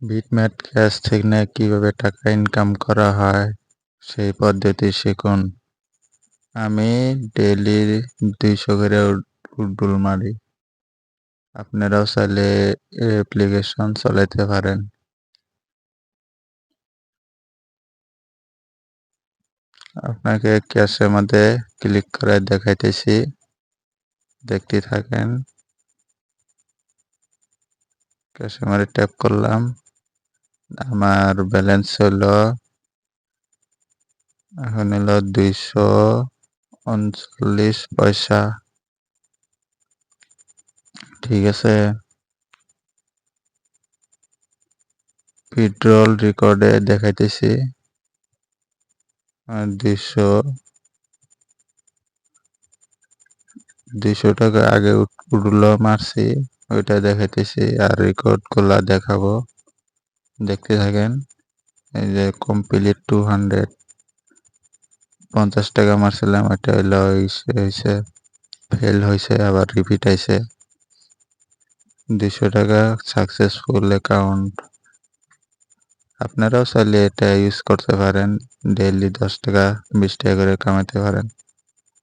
বিটম্যাট cash থেকে কিভাবে টাকা ইনকাম করা হয় সেই পদ্ধতি শিখুন। আমি ডেইলি 200 করে উড্ডুল মারি। আপনারাও চাইলে অ্যাপ্লিকেশন চালাতে পারেন। আপনাকে ক্যাশের মধ্যে ক্লিক করে দেখাইতেছি, দেখতে থাকেন। ক্যাশের মধ্যে ট্যাপ করলাম। আমার ব্যালেন্স হলো এখন হলো 239 পয়সা। ঠিক আছে, উইথড্রল রেকর্ডে দেখাইতেছি 200 টাকা আগে উঠলো মারছি, ওইটা দেখাইতেছি। আর রেকর্ড গুলা দেখাবো, দেখতে থাকেন। এই যে কমপ্লিট 200 50 টাকা মারছিলাম, এটা হইলো হয়েছে ফেল হয়েছে, আবার রিপিট আইছে। 200 টাকা সাকসেসফুল অ্যাকাউন্ট। আপনারাও চাইলে এটা ইউজ করতে পারেন, ডেইলি 10 টাকা 20 টাকা করে কামাতে পারেন।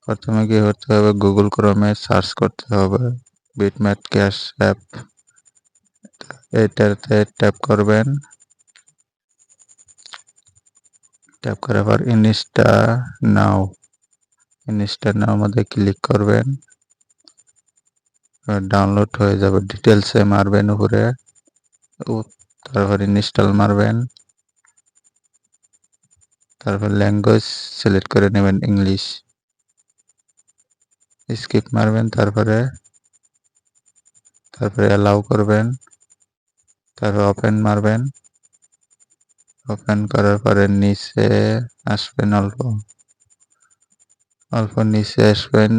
প্রথমে কি করতে হবে, গুগল ক্রোমে সার্চ করতে হবে বিটম্যাট ক্যাশ অ্যাপ। এটাতে ট্যাপ করবেন, ট্যাপ করার পর ইনস্টা নাও মধ্যে ক্লিক করবেন, ডাউনলোড হয়ে যাবে। ডিটেলসে মারবেন উপরে, তারপর ইনস্টল মারবেন, তারপর ল্যাঙ্গুয়েজ সিলেক্ট করে নেবেন ইংলিশ, স্কিপ মারবেন, তারপরে অ্যালাউ করবেন, তারপর ওপেন মারবেন। ওপেন করার পরে নিচে আসবেন, অল্প নিচে আসবেন,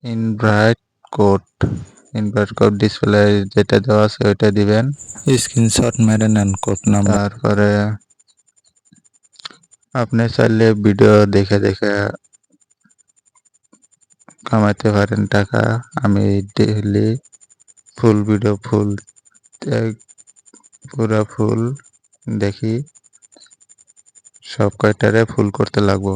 ইনভাইট কোড ডিসপ্লে যেটা দেওয়া আছে ওইটা দিবেন, স্ক্রিনশট মেরে নেন কোড নাম্বার। তারপরে আপনি চাইলে ভিডিও দেখে দেখে কামাইতে পারেন টাকা। আমি ডেইলি ফুল ভিডিও পুরা ফুল দেখি, সব কয়টারে ফুল করতে লাগবো।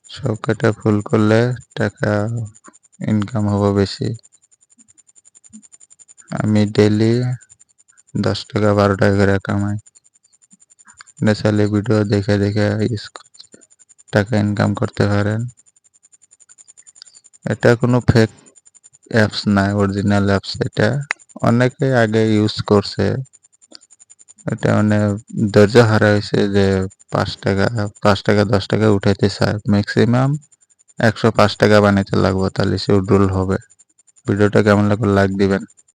সব কয়টা ফুল করলে টাকা ইনকাম হবে বেশি। আমি ডেইলি 10 টাকা 12 টাকা করে কামাই। চাইলে ভিডিও দেখে দেখে টাকা ইনকাম করতে পারেন। এটা কোনো ফেক অ্যাপস না, অরিজিনাল অ্যাপস। এটা অনেকে আগে ইউজ করছে, এটা মানে ধৈর্য হারা হয়েছে যে 5 টাকা 10 টাকা উঠাইতে চায়। ম্যাক্সিমাম 105 টাকা বানাইতে লাগবে, তাহলে সে উড্রল হবে। ভিডিওটা কেমন লাগবে লাইক দিবেন।